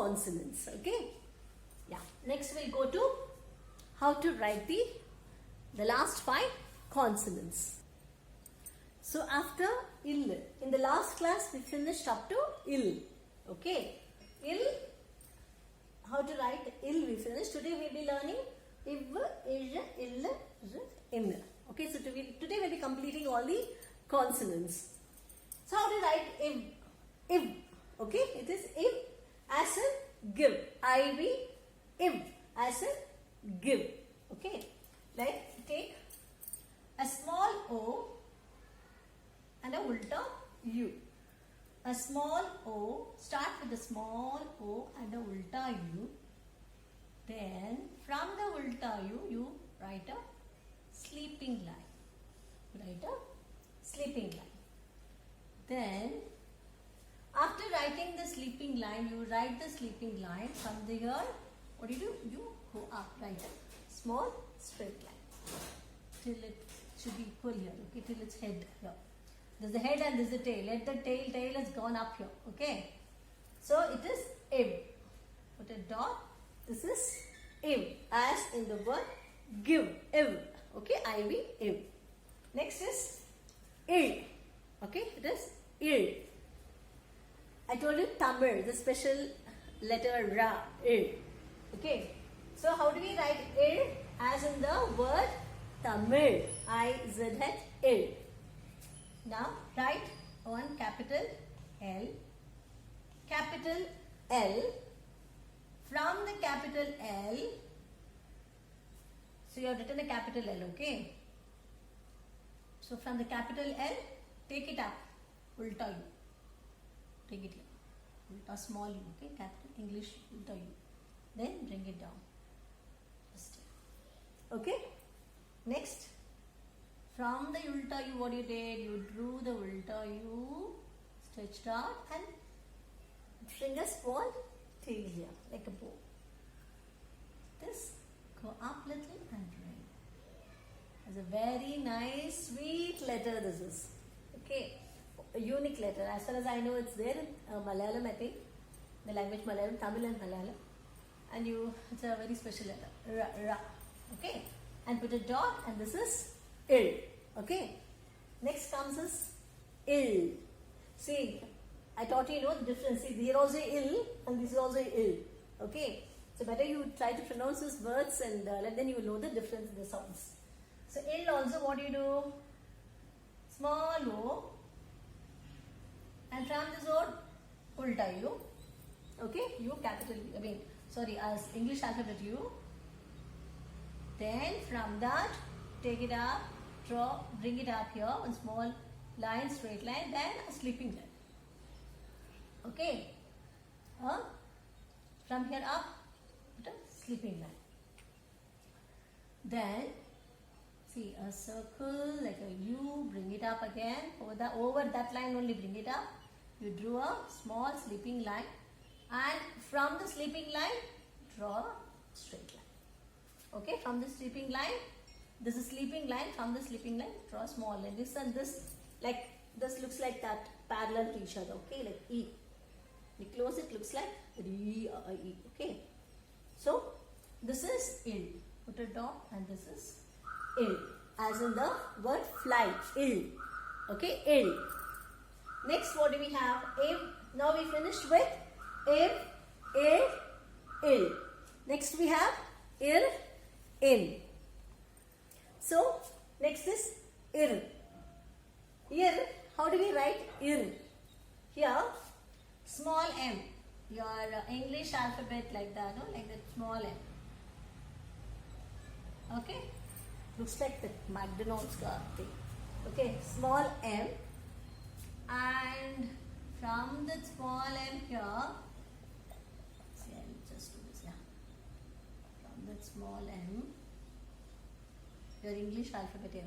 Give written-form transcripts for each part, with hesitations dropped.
consonants. Okay. Yeah. Next we'll go to how to write the last 5 consonants. So after ill, in the last class we finished up to ill. Okay. Ill, how to write ill we finished. Today we'll be learning iv, ill, ill, in. Okay, so today we'll be completing all the consonants. So how to write iv? Okay, it is iv as in give. I-V, iv as in give. Okay, like take a small O and a ulta U. A small O, start with a small O and a ulta U. Then from the ulta U, you write a sleeping line. Write a sleeping line. Then after writing the sleeping line, you write the sleeping line from here. What do? You go up, write a small straight line till it should be equal here. Okay, till its head here. There's the head and there's the tail. Let the tail has gone up here. Okay. So it is iv. Put a dot. This is iv as in the word give. Iv. Okay. I-V, iv. Next is ill. Okay. It is ill. I told you Tamil. The special letter ra. Ill. Okay. So how do we write ill as in the word Tamil? I-Z-H, ill. Now write on capital L. Capital L. From the capital L. So you have written a capital L, okay? So from the capital L, take it up. Ulta U. Take it here. Ulta small U, okay? Capital English ulta U. Then bring it down. Just here. Okay? Next. From the ulta U, what you did? You drew the ulta U, stretched out and bring a small tail here, like a bow. This, go up little and bring. It's a very nice, sweet letter this is. Okay, a unique letter. As far as I know, it's there in Malayalam, I think. The language Malayalam, Tamil and Malayalam. And it's a very special letter. Ra. Okay, and put a dot and this is ill. Okay. Next comes is ill. See, I taught you, the difference. See, here also ill and this is also ill. Okay. So better you try to pronounce these words and then you will know the difference in the sounds. So ill also what you do? Small O and from this word ulta U. Okay. U capital U. As English alphabet U. Then from that take it up. Draw, bring it up here, one small line, straight line, then a sleeping line. Okay. From here up, put a sleeping line. Then, see a circle like a U, bring it up again. Over that line only bring it up. You drew a small sleeping line. And from the sleeping line, draw a straight line. Okay, from the sleeping line, this is sleeping line. From the sleeping line, draw a small line. This and this, like this looks like that, parallel to each other. Okay, like E. We close it, looks like E. Okay. So this is ill. Put a dot and this is ill. As in the word fly. Ill. Okay, ill. Next, what do we have? If. Now we finished with if, ill. Next we have ir, in. So, next is ir. Ir, how do we write ir? Here, small m. Your English alphabet like that, no? Like that small m. Okay? Looks like the McDonald's thing. Okay, small m. And from the small m here, see, I'll just do this, yeah. From that small m, your English alphabet here.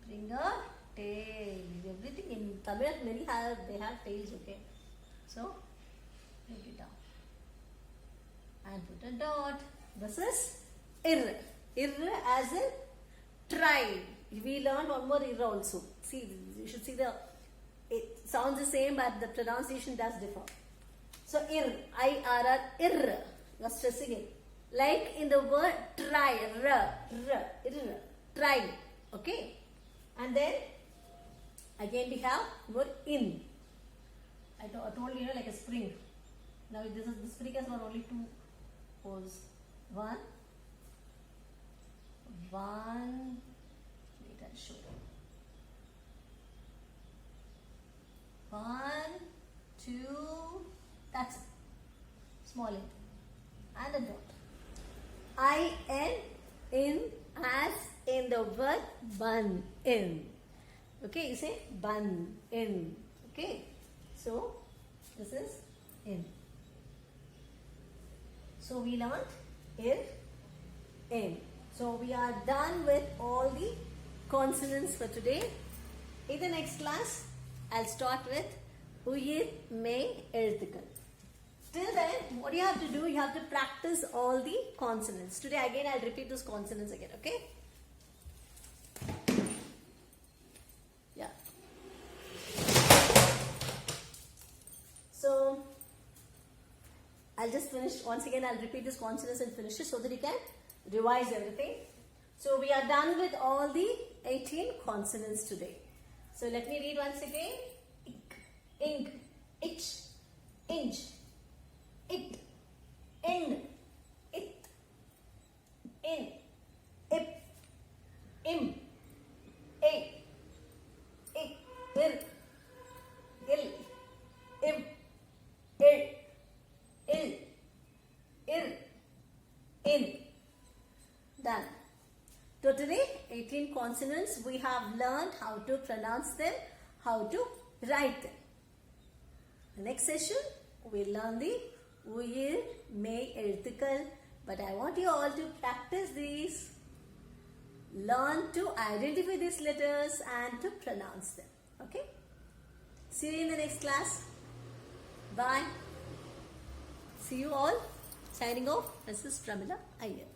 Bring a tail. Everything in Tamil, many they have tails, okay. So, bring it down. And put a dot. This is ir. Ir as in try. We learned one more ir also. See, you should see it sounds the same, but the pronunciation does differ. So ir, I-R-R, ir. You are stressing it. Like in the word try, try. Okay. And then again we have word in. I told you, like a spring. Now this spring has got only two holes. One. Wait, I'll show you. 1, 2. That's it. Small in and a dot. I-N, in, as in the word bun, in. Okay, you say bun, in. Okay, so this is in. So we learned ir, in. So we are done with all the consonants for today. In the next class, I'll start with uyir, may, எழுத்துக்கள். Till then, what you have to do, you have to practice all the consonants. Today again, I'll repeat those consonants again, okay? Yeah. So, I'll just finish, once again, I'll repeat these consonants and finish it so that you can revise everything. So, we are done with all the 18 consonants today. So, let me read once again. Ik, ink, itch, inch, it, in, it, in, ip, im, a, ik, ir, il, im, il, ir, in. Done. Totally 18 consonants. We have learned how to pronounce them, how to write them. The next session, we'll learn the uyir, may, எழுத்துக்கள். But I want you all to practice these. Learn to identify these letters and to pronounce them. Okay? See you in the next class. Bye. See you all. Signing off. This is Pramila Iyer.